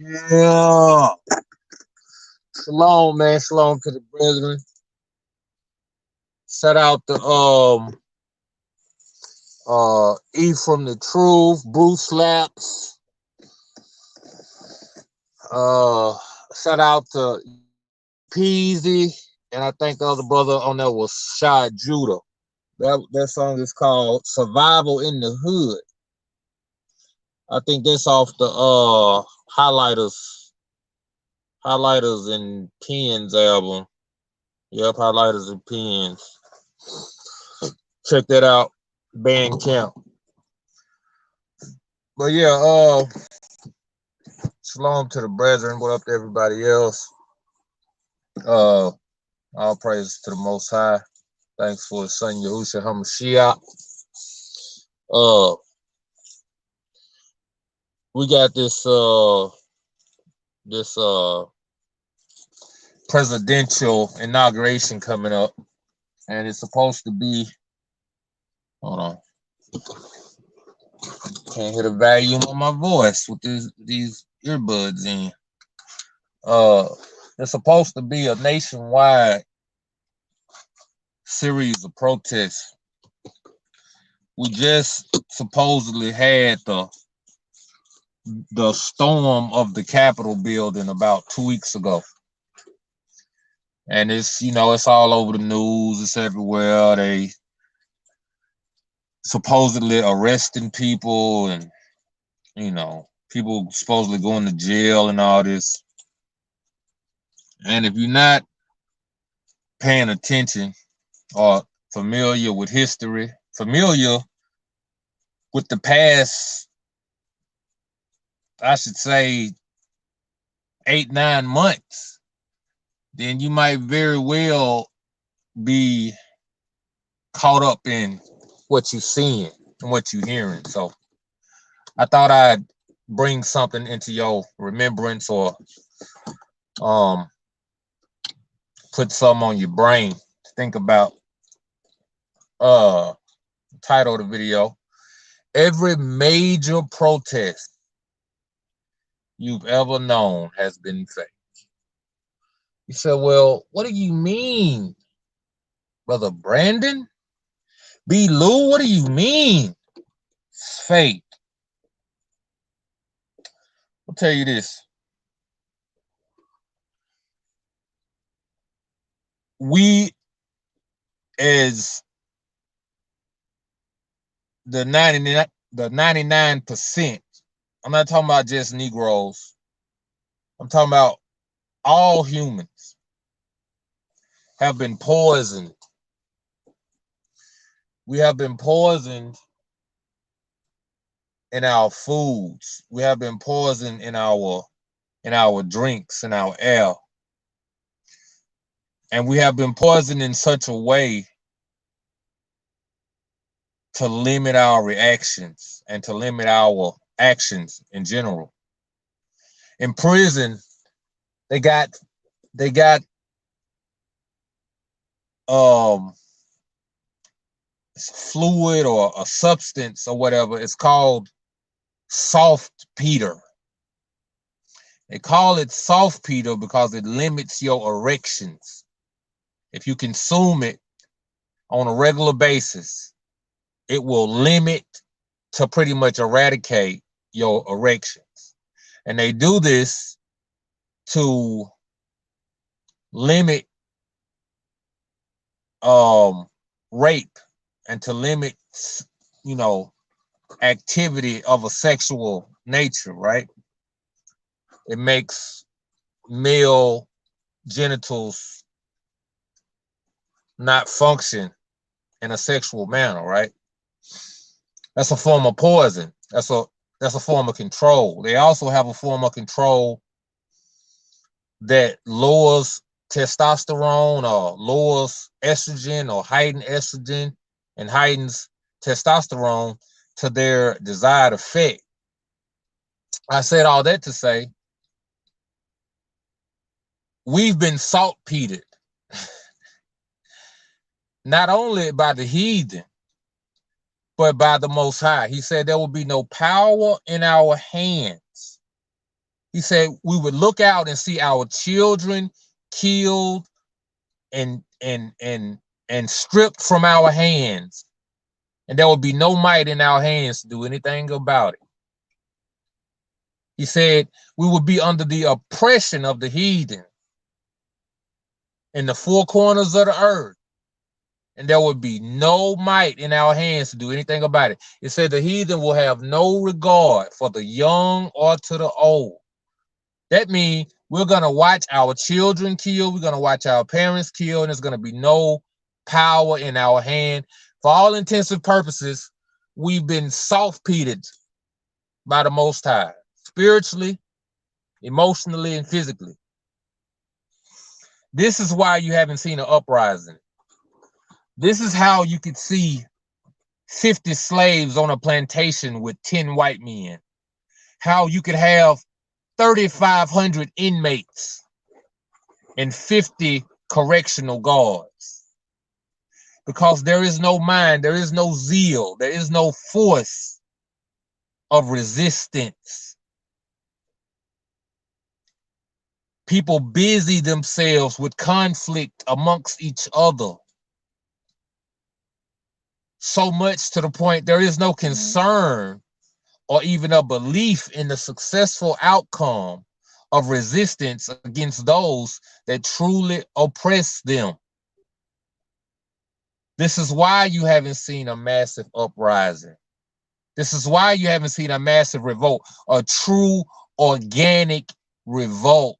Yeah. Shalom, man. Shalom to the brethren. Shout out to E from the Truth, Bruce Slaps. Shout out to Peasy, and I think the other brother on there was Shy Judah. That song is called Survival in the Hood. I think that's off the Highlighters and Pens album. Yep, Highlighters and Pens. Check that out. Bandcamp. But yeah, shalom to the brethren. What up to everybody else? All praise to the Most High. Thanks for the son Yahushua HaMashiach. We got this presidential inauguration coming up, and it's supposed to be. Hold on. Can't hear the volume of my voice with these earbuds in. It's supposed to be a nationwide series of protests. We just supposedly had the the storm of the Capitol building about 2 weeks ago. And it's, it's all over the news. It's everywhere. They supposedly arresting people and, people supposedly going to jail and all this. And if you're not paying attention or familiar with history, familiar with the past, I should say 8-9 months, then you might very well be caught up in what you're seeing and what you're hearing. So I thought I'd bring something into your remembrance, or put something on your brain to think about. Title of the video: every major protest you've ever known has been fake. You said, well, what do you mean, Brother Brandon? BLew, what do you mean it's fake? I'll tell you this. We, as the 99%, I'm not talking about just Negroes. I'm talking about all humans have been poisoned. We have been poisoned in our foods. We have been poisoned in our drinks, in our air. And we have been poisoned in such a way to limit our reactions and to limit our actions in general. In prison, they got fluid or a substance or whatever. It's called saltpeter. They call it saltpeter because it limits your erections. If you consume it on a regular basis, it will limit to pretty much eradicate your erections. And they do this to limit rape and to limit, activity of a sexual nature, right? It makes male genitals not function in a sexual manner, right? That's a form of poison. That's a form of control. They also have a form of control that lowers testosterone or lowers estrogen or heightens estrogen and heightens testosterone to their desired effect. I said all that to say we've been saltpetered, not only by the heathen, but by the Most High. He said there will be no power in our hands. He said we would look out and see our children killed and stripped from our hands, and there will be no might in our hands to do anything about it. He said we would be under the oppression of the heathen in the four corners of the earth, and there would be no might in our hands to do anything about it. It said the heathen will have no regard for the young or to the old. That means we're going to watch our children killed. We're going to watch our parents killed, and there's going to be no power in our hand. For all intents and purposes, we've been saltpetered by the Most High, spiritually, emotionally, and physically. This is why you haven't seen an uprising. This is how you could see 50 slaves on a plantation with 10 white men. How you could have 3,500 inmates and 50 correctional guards. Because there is no mind, there is no zeal, there is no force of resistance. People busy themselves with conflict amongst each other. So much to the point there is no concern or even a belief in the successful outcome of resistance against those that truly oppress them. This is why you haven't seen a massive uprising. This is why you haven't seen a massive revolt, a true organic revolt.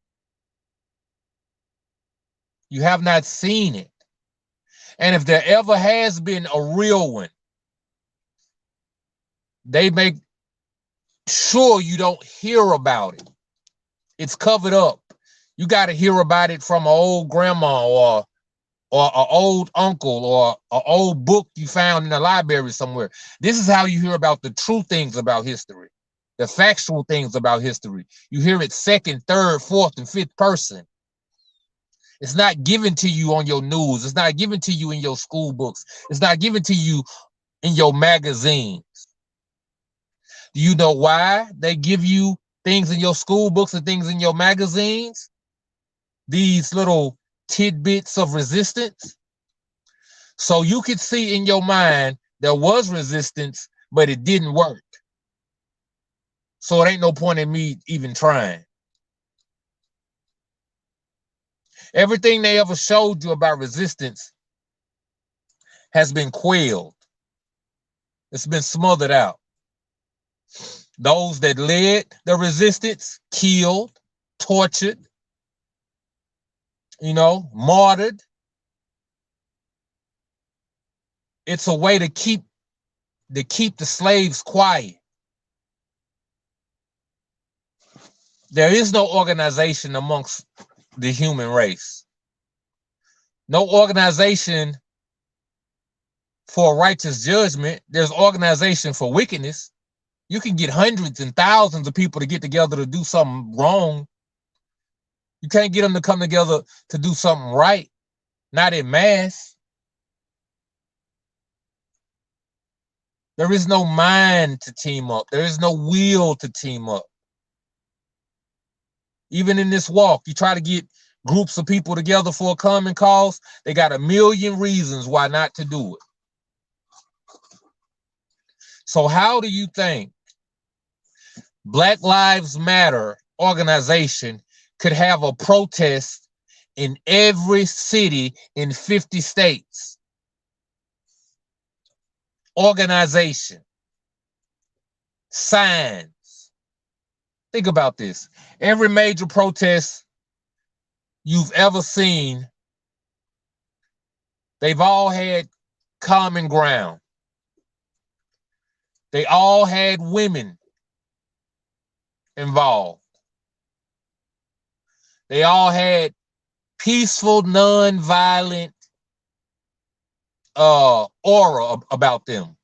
You have not seen it. And if there ever has been a real one, they make sure you don't hear about it. It's covered up. You got to hear about it from an old grandma or an old uncle or an old book you found in the library somewhere. This is how you hear about the true things about history, the factual things about history. You hear it second, third, fourth, and fifth person. It's not given to you on your news. It's not given to you in your school books. It's not given to you in your magazines. Do you know why they give you things in your school books and things in your magazines? These little tidbits of resistance. So you could see in your mind there was resistance, but it didn't work. So it ain't no point in me even trying. Everything they ever showed you about resistance has been quelled. It's been smothered out. Those that led the resistance, killed, tortured, martyred. It's a way to keep the slaves quiet. There is no organization amongst the human race. No organization for righteous judgment. There's organization for wickedness. You can get hundreds and thousands of people to get together to do something wrong. You can't get them to come together to do something right, not in mass. There is no mind to team up. There is no will to team up. Even in this walk, you try to get groups of people together for a common cause, they got a million reasons why not to do it. So how do you think Black Lives Matter organization could have a protest in every city in 50 states? Organization, signs. Think about this. Every major protest you've ever seen, they've all had common ground. They all had women involved. They all had peaceful, non-violent aura about them.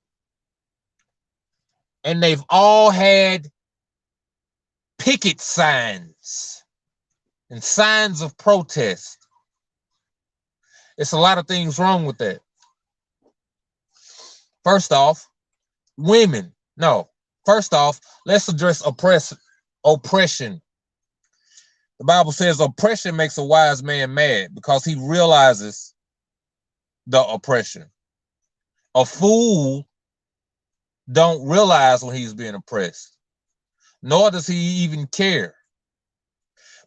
And they've all had picket signs and signs of protest. It's a lot of things wrong with that. First off, women. No. First off, let's address oppression. The Bible says oppression makes a wise man mad because he realizes the oppression. A fool don't realize when he's being oppressed, nor does he even care.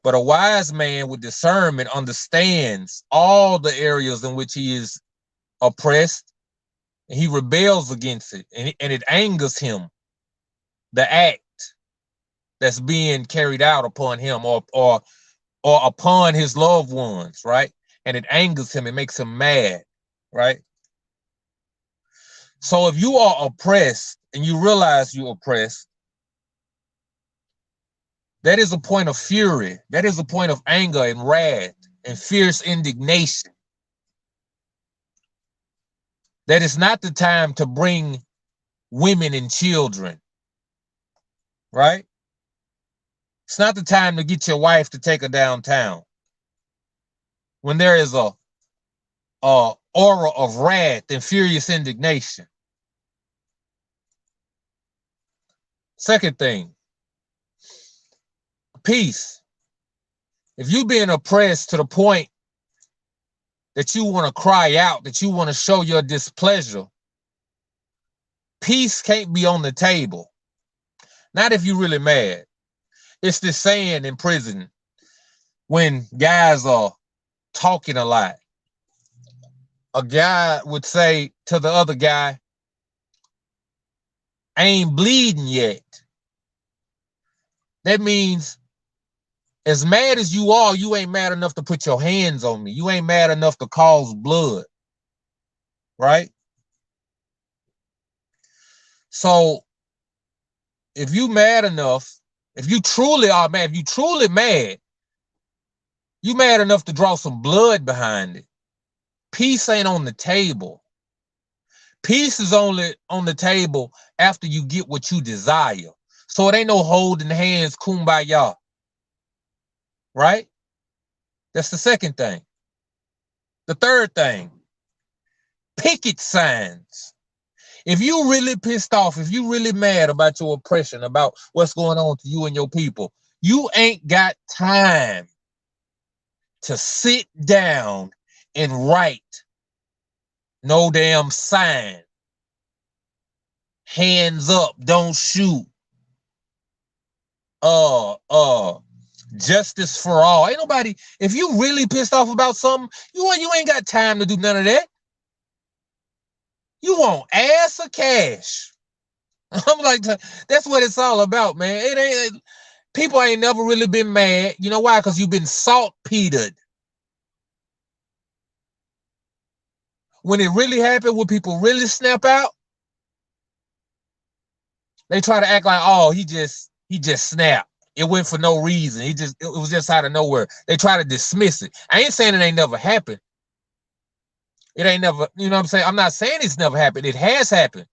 But a wise man with discernment understands all the areas in which he is oppressed, and he rebels against it, and it angers him, the act that's being carried out upon him or upon his loved ones, right? And it angers him, it makes him mad, right? So if you are oppressed and you realize you're oppressed, that is a point of fury. That is a point of anger and wrath and fierce indignation. That is not the time to bring women and children, right? It's not the time to get your wife to take her downtown. When there is a aura of wrath and furious indignation. Second thing, peace. If you're being oppressed to the point that you want to cry out, that you want to show your displeasure, peace can't be on the table. Not if you're really mad. It's this saying in prison when guys are talking a lot. A guy would say to the other guy, I ain't bleeding yet. That means as mad as you are, you ain't mad enough to put your hands on me. You ain't mad enough to cause blood, right? So if you mad enough, if you truly are mad, if you truly mad, you mad enough to draw some blood behind it. Peace ain't on the table. Peace is only on the table after you get what you desire. So it ain't no holding hands, kumbaya. Right? That's the second thing. The third thing, picket signs. If you really pissed off, if you really mad about your oppression, about what's going on to you and your people, you ain't got time to sit down and write no damn sign. Hands up, don't shoot. Justice for all. Ain't nobody, if you really pissed off about something, you ain't got time to do none of that. You want ass or cash? I'm like, that's what it's all about, man. It ain't, people ain't never really been mad. You know why? Because you've been saltpetered. When it really happened, when people really snap out, they try to act like, oh, he just snapped. It went for no reason. It was just out of nowhere. They try to dismiss it. I ain't saying it ain't never happened. It ain't never, you know what I'm saying? I'm not saying it's never happened. It has happened.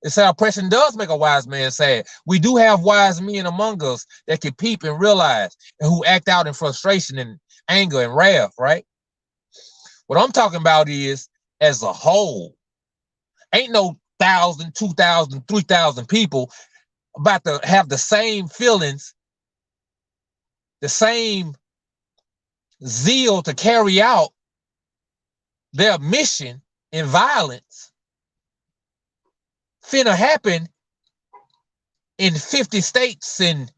It's how oppression does make a wise man sad. We do have wise men among us that can peep and realize, and who act out in frustration and anger and wrath, right? What I'm talking about is, as a whole, ain't no 1,000, 2,000, 3,000 people about to have the same feelings, the same zeal to carry out their mission in violence finna happen in 50 states and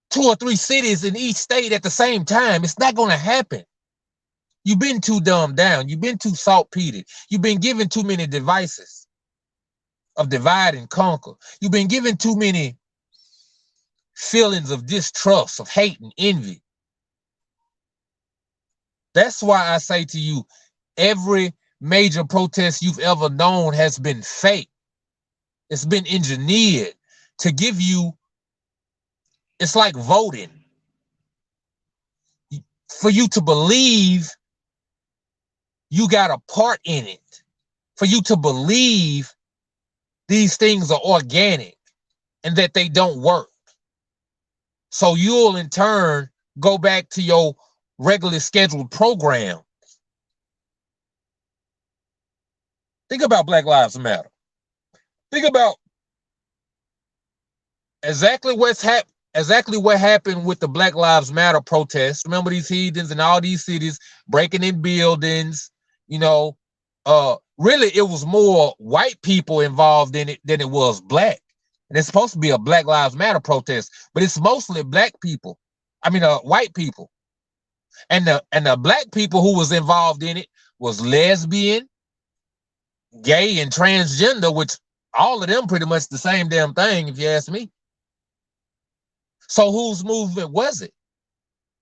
2 or 3 cities in each state at the same time. It's not gonna happen. You've been too dumbed down. You've been too saltpetered. You've been given too many devices of divide and conquer. You've been given too many feelings of distrust, of hate and envy. That's why I say to you, every major protest you've ever known has been fake. It's been engineered to give you, it's like voting. For you to believe you got a part in it. For you to believe these things are organic and that they don't work. So you'll in turn go back to your regularly scheduled program. Think about Black Lives Matter. Think about exactly what happened with the Black Lives Matter protests. Remember these heathens in all these cities breaking in buildings, you know, really it was more white people involved in it than it was black. And it's supposed to be a Black Lives Matter protest, but it's mostly black people. I mean, white people. And the black people who was involved in it was lesbian, gay, and transgender, which all of them pretty much the same damn thing, if you ask me. So whose movement was it?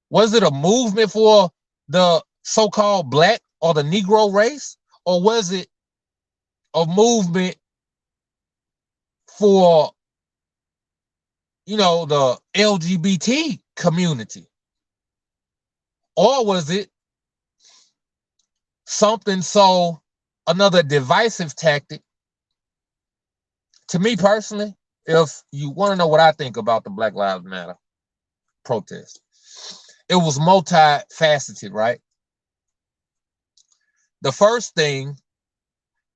Was it a movement for the so-called black or the Negro race? Or was it a movement for, you know, the LGBT community? Or was it something so, another divisive tactic? To me personally, if you want to know what I think about the Black Lives Matter protest, it was multifaceted, right? The first thing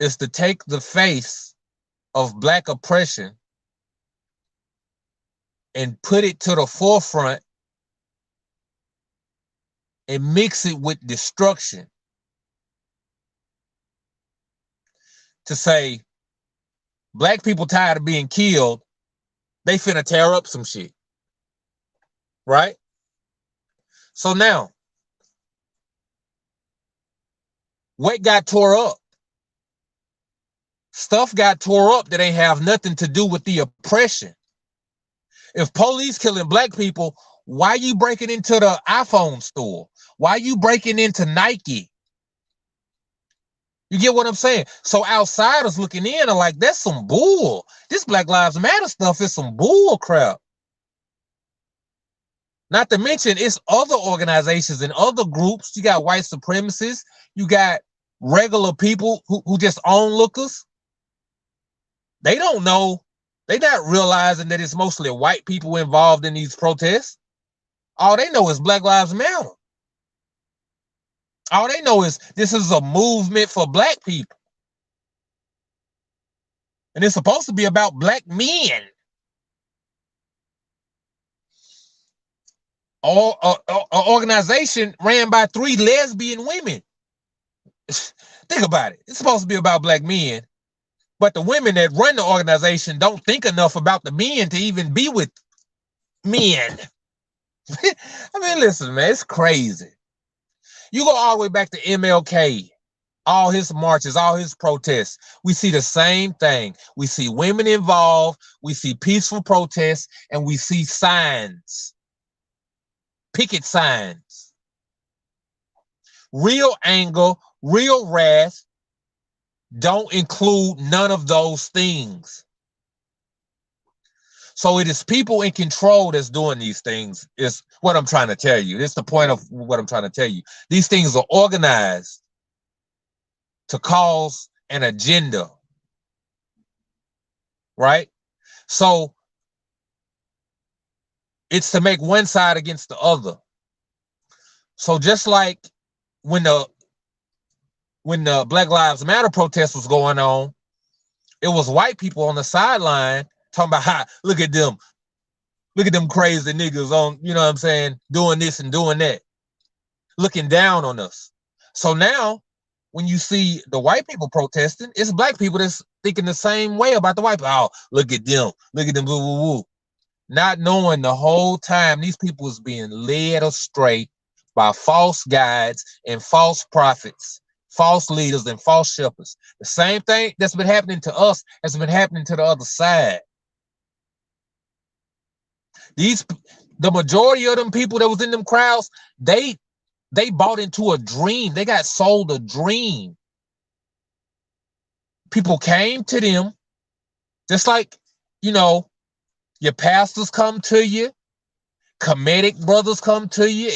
is to take the face of black oppression and put it to the forefront and mix it with destruction. To say, black people tired of being killed, They finna tear up some shit, right? So now, what got tore up? Stuff got tore up that ain't have nothing to do with the oppression. If police killing black people, why you breaking into the iPhone store? Why you breaking into Nike? You get what I'm saying? So outsiders looking in are like, that's some bull. This Black Lives Matter stuff is some bull crap. Not to mention, it's other organizations and other groups. You got white supremacists. You got regular people who just onlookers. They don't know. They not realizing that it's mostly white people involved in these protests. All they know is Black Lives Matter. All they know is this is a movement for black people. And it's supposed to be about black men. An organization ran by 3 lesbian women. Think about it. It's supposed to be about black men. But the women that run the organization don't think enough about the men to even be with men. I mean, listen, man, it's crazy. You go all the way back to MLK, all his marches, all his protests. We see the same thing. We see women involved. We see peaceful protests, and we see signs, picket signs. Real anger, real wrath don't include none of those things. So it is people in control that's doing these things, is what I'm trying to tell you. It's the point of what I'm trying to tell you. These things are organized to cause an agenda, right? So it's to make one side against the other. So just like when the Black Lives Matter protest was going on, it was white people on the sideline talking about how, look at them crazy niggas on, you know what I'm saying, doing this and doing that, looking down on us. So now when you see the white people protesting, it's black people that's thinking the same way about the white people. Oh, look at them, woo, woo, woo. Not knowing the whole time these people is being led astray by false guides and false prophets, false leaders and false shepherds. The same thing that's been happening to us has been happening to the other side. The majority of them people that was in them crowds, they bought into a dream. They got sold a dream. People came to them, just like, you know, your pastors come to you, comedic brothers come to you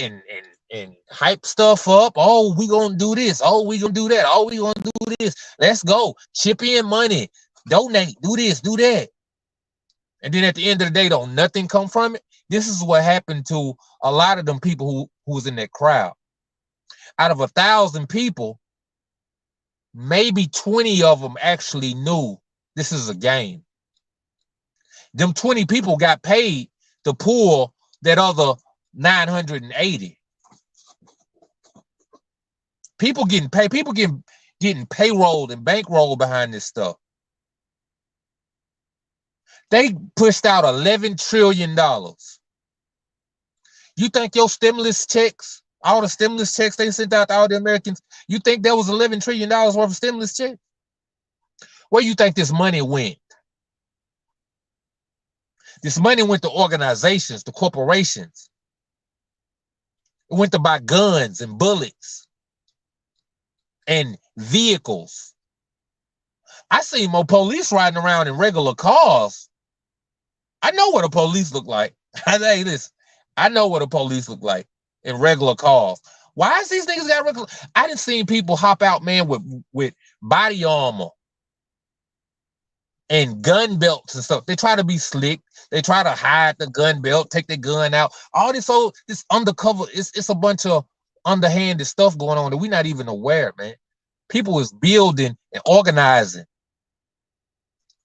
and hype stuff up. Oh, we gonna do this. Oh, we gonna do that. Oh, we gonna do this. Let's go. Chip in money. Donate. Do this. Do that. And then at the end of the day, don't nothing come from it. This is what happened to a lot of them people who was in that crowd. Out of 1,000 people, maybe 20 of them actually knew this is a game. Them 20 people got paid to pull that other 980. People getting paid. People getting payrolled and bankrolled behind this stuff. They pushed out $11 trillion. You think your stimulus checks, all the stimulus checks they sent out to all the Americans, you think there was $11 trillion worth of stimulus checks? Where you think this money went? This money went to organizations, to corporations. It went to buy guns and bullets and vehicles. I see more police riding around in regular cars. I know what the police look like. Hey, listen, I know what the police look like in regular cars. Why is these niggas got regular? I done seen people hop out, man, with body armor and gun belts and stuff. They try to be slick. They try to hide the gun belt, take the gun out. All this undercover, it's a bunch of underhanded stuff going on that we're not even aware, man. People is building and organizing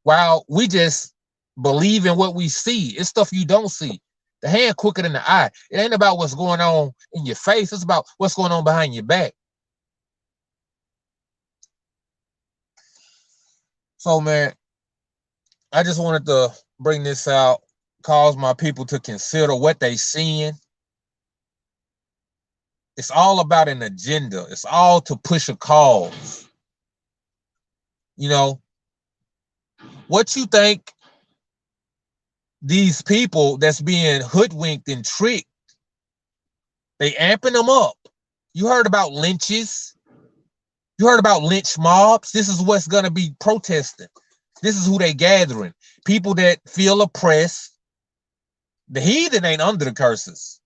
while we just believe in what we see. It's stuff you don't see. The hand quicker than the eye. It ain't about what's going on in your face. It's about what's going on behind your back. So, man, I just wanted to bring this out. cause my people to consider what they seeing. It's all about an agenda. It's all to push a cause. You know, what you think these people that's being hoodwinked and tricked, they amping them up. You heard about lynches. You heard about lynch mobs. This is what's going to be protesting. This is who they gathering. People that feel oppressed. The heathen ain't under the curses.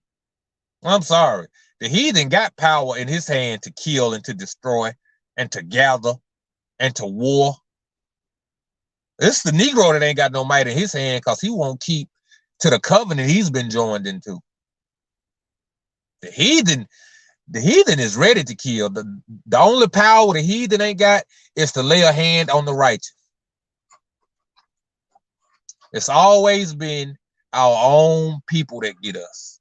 I'm sorry. The heathen got power in his hand to kill and to destroy and to gather and to war. It's the Negro that ain't got no might in his hand because he won't keep to the covenant he's been joined into. The heathen is ready to kill. The only power the heathen ain't got is to lay a hand on the righteous. It's always been our own people that get us.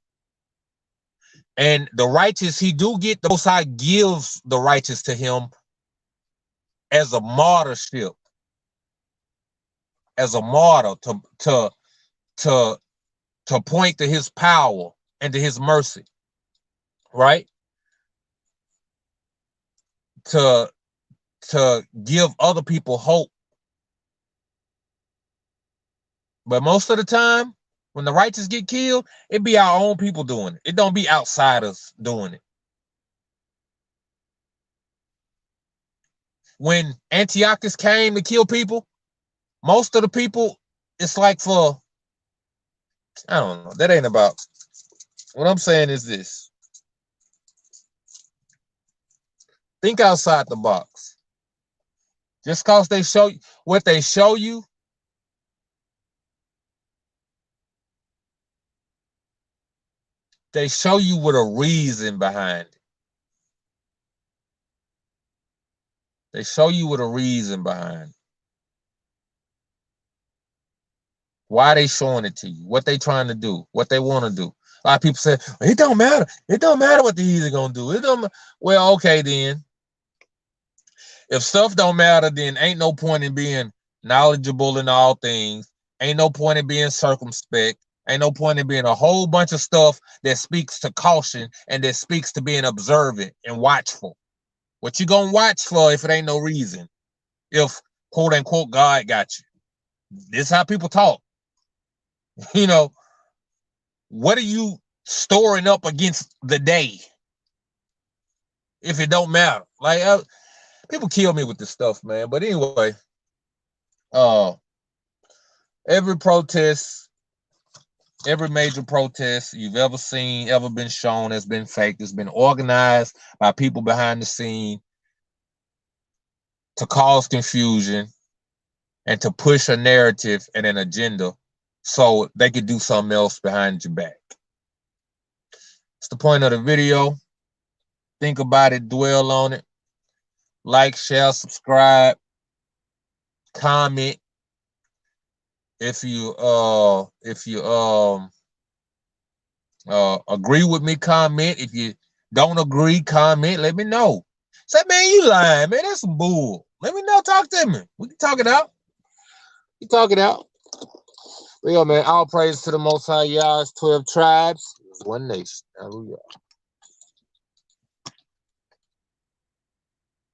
And the righteous, he do get, the Most High gives the righteous to him as a martyrship. As a martyr to point to his power and to his mercy. Right? To give other people hope. But most of the time, when the righteous get killed, it be our own people doing it. It don't be outsiders doing it. When Antiochus came to kill people, most of the people, it's like for, I don't know, that ain't about. What I'm saying is this. Think outside the box. Just because they show you what they show you, they show you with a reason behind it. They show you with a reason behind it. Why they showing it to you? What they trying to do? What they want to do? A lot of people say, it don't matter. It don't matter what the heathen gonna do. It don't. Well, okay then. If stuff don't matter, then ain't no point in being knowledgeable in all things. Ain't no point in being circumspect. Ain't no point in being a whole bunch of stuff that speaks to caution and that speaks to being observant and watchful. What you gonna watch for if it ain't no reason? If quote unquote God got you. This is how people talk. You know, what are you storing up against the day if it don't matter? Like people kill me with this stuff, man. But anyway, every protest, every major protest you've ever seen, ever been shown, has been faked. It's been organized by people behind the scene to cause confusion and to push a narrative and an agenda so they could do something else behind your back. It's the point of the video. Think about it, dwell on it. Like, share, subscribe, comment. If you agree with me, comment. If you don't agree, comment. Let me know. Say, man, you lying, man. That's some bull. Let me know. Talk to me. We can talk it out. You talk it out. Yo, man, all praise to the Most High Yah's 12 tribes. One nation. Hallelujah.